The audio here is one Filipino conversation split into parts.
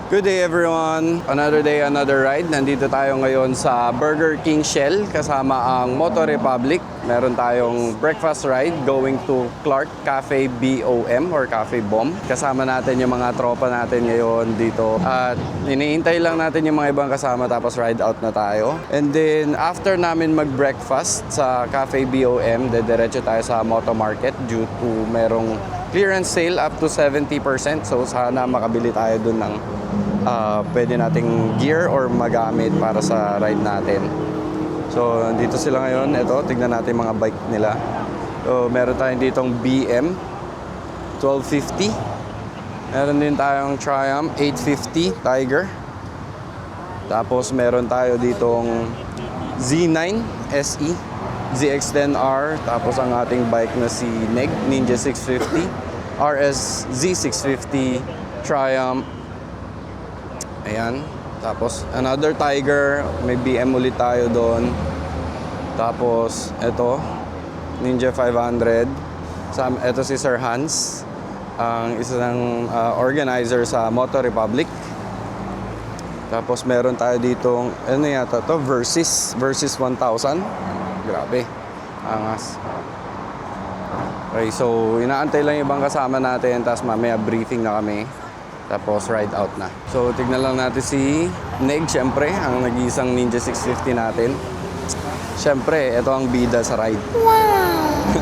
Good day everyone! Another day, another ride. Nandito tayo ngayon sa Burger King Shell kasama ang Moto Republic. Meron tayong breakfast ride going to Clark Cafe BOM or Cafe Bomb. Kasama natin yung mga tropa natin ngayon dito. At iniintay lang natin yung mga ibang kasama tapos ride out na tayo. And then after namin mag-breakfast sa Cafe BOM, dediretso tayo sa Moto Market due to merong clearance sale up to 70%. So sana makabili tayo dun ng pwede nating gear or magamit para sa ride natin. So, nandito sila ngayon. Ito, tignan natin mga bike nila. So, meron tayong ditong BM 1250. Meron din tayong Triumph 850 Tiger. Tapos, meron tayo ditong Z9 SE, ZX-10R. Tapos, ang ating bike na si NEG, Ninja 650, RS Z650, Triumph. Ayan. Tapos, another Tiger. May BM ulit tayo doon. Tapos, ito. Ninja 500. Ito si Sir Hans. Ang isang organizer sa Moto Republic. Tapos, meron tayo ditong, ano yata to? Versys 1000. Grabe. Angas. Okay, so, inaantay lang yung ibang kasama natin. Tapos, mamaya briefing na kami. Tapos ride out na. So tignan lang natin si Neg, syempre, ang nag-iisang Ninja 650 natin. Syempre, ito ang bida sa ride. Wow!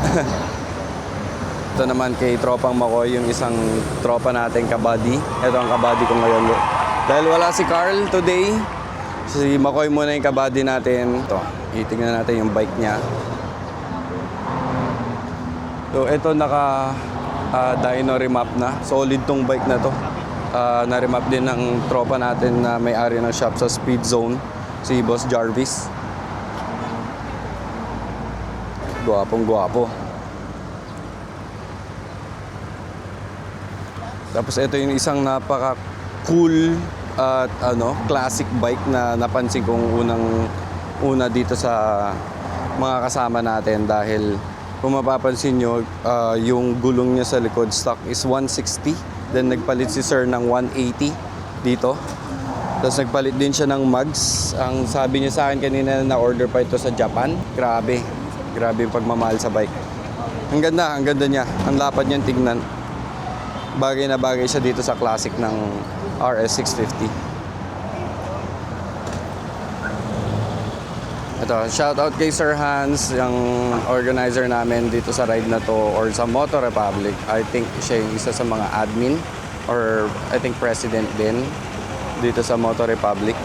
Ito naman kay Tropang Makoy, yung isang tropa natin kabady. Ito ang kabady ko ngayon. Dahil wala si Carl today, si Makoy muna yung kabady natin. Ito, itignan natin yung bike niya. So ito naka dyno remap na. Solid tong bike na to. Na-remap din ng tropa natin na may-ari ng shop sa Speed Zone, si Boss Jarvis. Guwapong-guwapo. Tapos ito yung isang napaka-cool at classic bike na napansin kong una dito sa mga kasama natin dahil kung mapapansin nyo, yung gulong niya sa likod stock is 160. Then nagpalit si Sir ng 180 dito. Tapos nagpalit din siya ng mugs. Ang sabi niya sa akin kanina na order pa ito sa Japan. Grabe. Grabe yung pagmamahal sa bike. Ang ganda niya. Ang lapad niyang tignan. Bagay na bagay siya dito sa classic ng RS 650. Ito, shoutout kay Sir Hans, yung organizer namin dito sa ride na to or sa Moto Republic. I think siya yung isa sa mga admin or I think president din dito sa Moto Republic.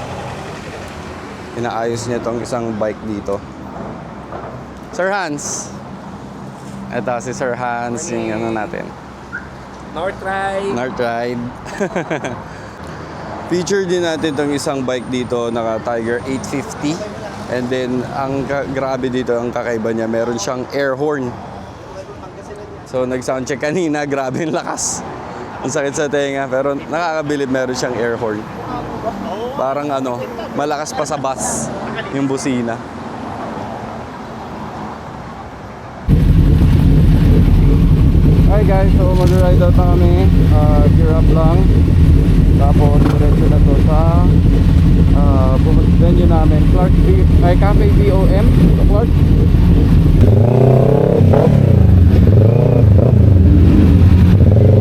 Inaayos niya tong isang bike dito. Sir Hans! Ito si Sir Hans, yung ano natin. North Ride. Feature din natin tong isang bike dito, naka Tiger 850. And then, ang grabe dito, ang kakaiba niya, meron siyang air horn. So, nag-soundcheck kanina, grabe yung lakas. Ang sakit sa tenga, pero nakakabilib meron siyang air horn. Parang malakas pa sa bus yung busina. Hi guys, so mag-ride out na kami. Gear up lang. Tapos, diretso na to sa venue namin, Cafe BOM sa Clark.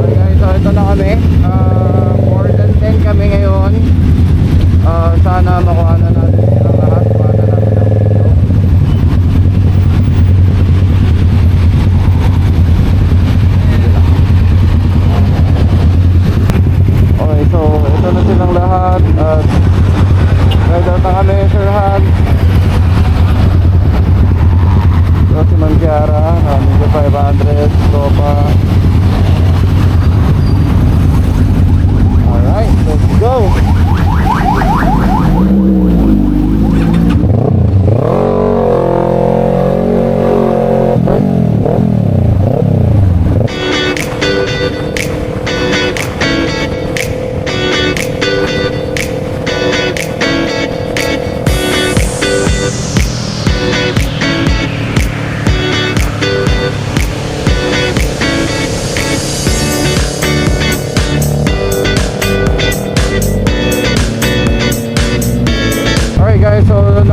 Okay guys, so ito na kami. More than 10 kami ngayon. Sana makuha na natin silang lahat. Makuha na natin ang video. Okay, so ito na silang lahat. Ride out na kami, Sir Han. Ito si Mangiara, Ninja 500, Tropa. Alright, let's go!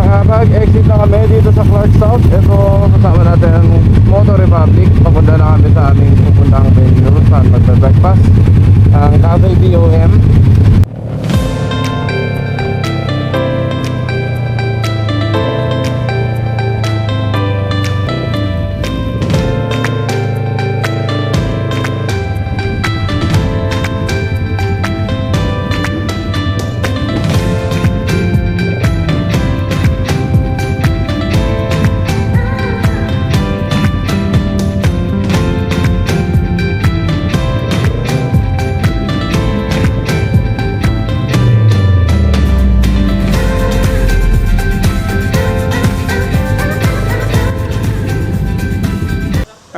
Nakapag-exit na kami dito sa Clark South. Ito, kasama natin ang Motor Republic. Papunta na kami sa aming pupuntang venue saan magbe-breakfast. Ang Cafe BOM.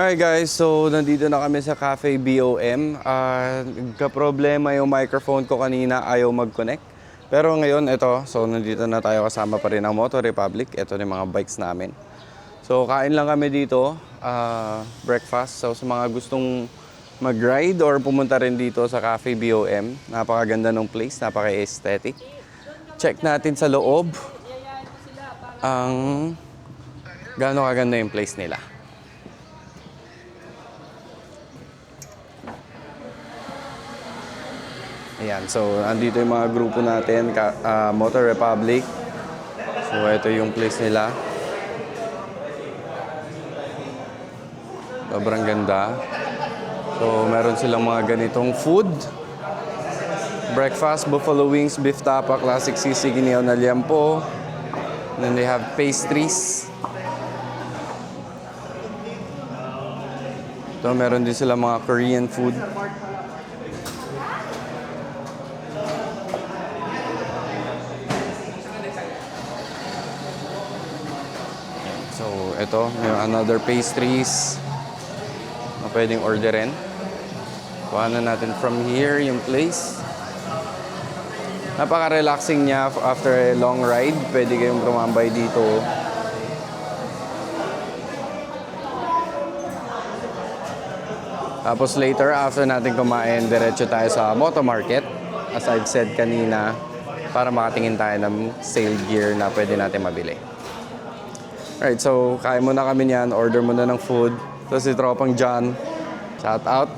Alright guys, so nandito na kami sa Cafe BOM. Nagka-problema yung microphone ko kanina, ayaw mag-connect. Pero ngayon, ito, so nandito na tayo, kasama pa rin ang Motor Republic. Ito na yung mga bikes namin. So kain lang kami dito, breakfast. So sa mga gustong mag-ride or pumunta rin dito sa Cafe BOM, napakaganda ng place, napaka-aesthetic. Check natin sa loob ang gaano kaganda yung place nila. Ayan, so andito yung mga grupo natin, Motor Republic. So ito yung place nila. Sobrang ganda. So meron silang mga ganitong food. Breakfast, buffalo wings, beef tapa, classic sisig, inihaw na liampo. Then they have pastries. So meron din silang mga Korean food. So, ito, may another pastries na pwedeng orderin. Kuha na natin from here yung place. Napaka-relaxing niya after a long ride. Pwede kayong rumambay dito. Tapos later, after natin kumain, diretso tayo sa Moto Market. As I've said kanina, para makatingin tayo ng sale gear na pwede natin mabili. Alright, so kain muna kami niyan, order muna ng food. Tapos si Tropang John, shout out.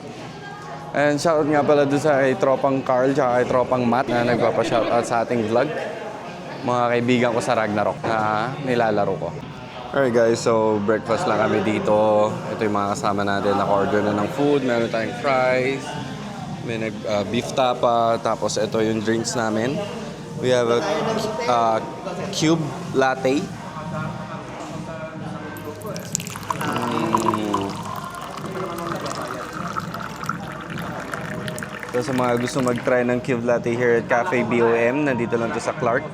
And shout out nga pala doon sa kay Tropang Carl tsaka kay Tropang Matt na nagpapa-shout out sa ating vlog. Mga kaibigan ko sa Ragnarok na nilalaro ko. Alright guys, so breakfast lang kami dito. Ito yung mga kasama natin, naka-order na ng food. Meron tayong fries, may beef tapa, tapos ito yung drinks namin. We have a cube latte. So sa mga gusto mag-try ng cube latte here at Cafe BOM, nandito lang to sa Clark.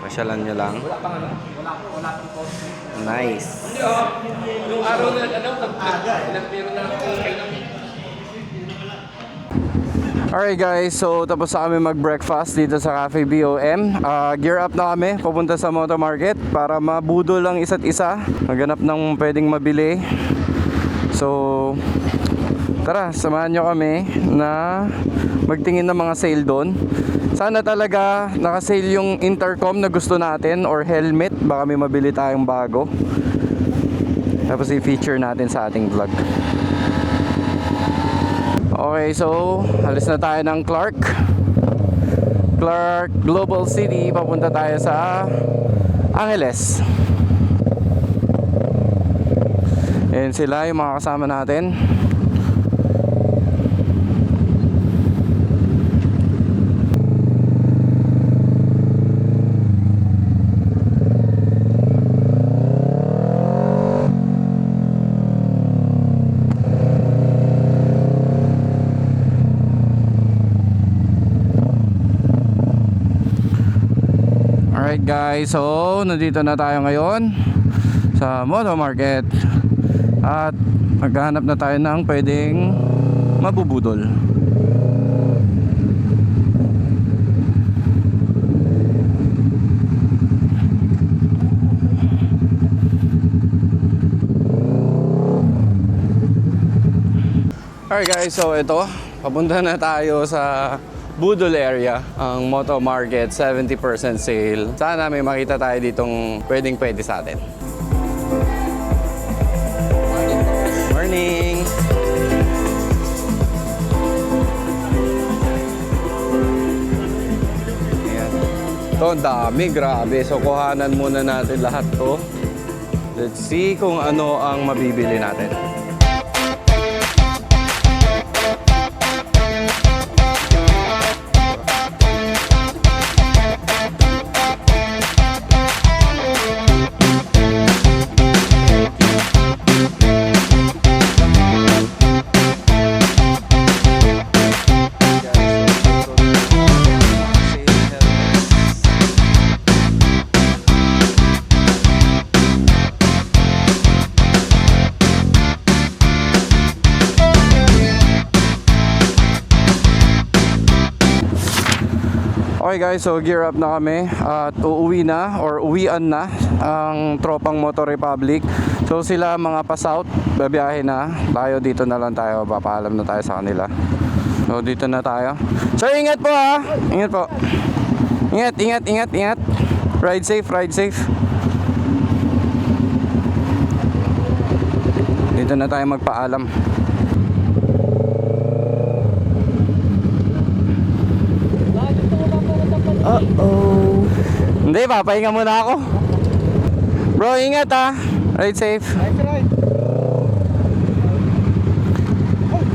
Pasyalan nyo lang. Nice. Yung araw na nagpiro na Alright guys, so tapos na kami mag-breakfast dito sa Cafe BOM. Gear up na kami, papunta sa Moto Market para mabudol lang isa't isa. Maghanap ng pwedeng mabili. So, tara, samahan nyo kami na magtingin ng mga sale doon. Sana talaga naka-sale yung intercom na gusto natin or helmet. Baka may mabili tayong bago. Tapos i-feature natin sa ating vlog. Okay, so alis na tayo ng Clark Global City. Papunta tayo sa Angeles. Ayan sila yung mga kasama natin. Alright guys, so nandito na tayo ngayon sa Moto Market at maghahanap na tayo ng pwedeng mabubudol. Alright guys, so ito, papunta na tayo sa Budol area, ang Moto Market, 70% sale. Sana may makita tayo ditong pwede sa atin. Morning! Ayan. Ito, ang dami, grabe. So, kuhanan muna natin lahat to. Let's see kung ano ang mabibili natin. Okay guys, so gear up na kami at uuwi na or uwian na ang tropang Moto Republic. So sila mga pa-south, babiyahe na. Tayo dito na lang tayo, papaalam na tayo sa kanila. So dito na tayo. Sir, ingat po ha! Ingat po. Ingat. Ride safe, ride safe. Dito na tayo magpaalam. Uh-oh. Hindi, papahinga muna ako. Bro, ingat ha. Ride safe.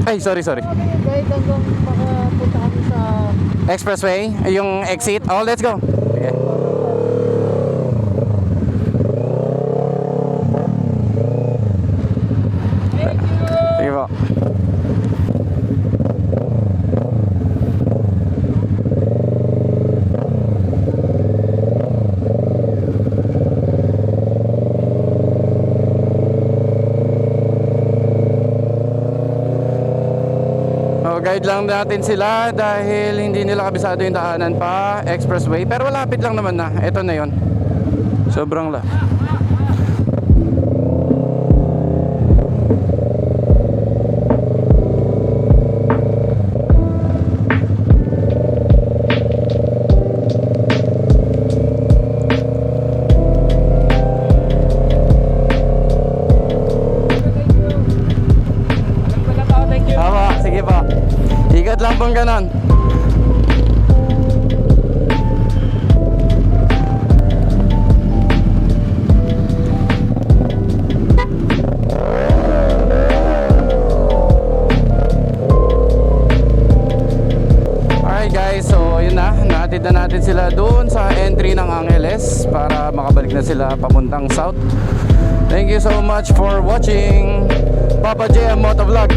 Ay, sorry. Kahit hanggang makapunta kami sa... Expressway, yung exit. Oh, let's go. Sige. Sige po. Guide lang natin sila dahil hindi nila kabisado yung daanan pa expressway, pero lapit lang naman na. Ito na yon. Sobrang la. Sige po. Ikat lang pong ganon. Alright guys, so yun na. Naatid na natin sila doon sa entry ng Angeles para makabalik na sila papuntang south. Thank you so much for watching Papa JM Motovlog.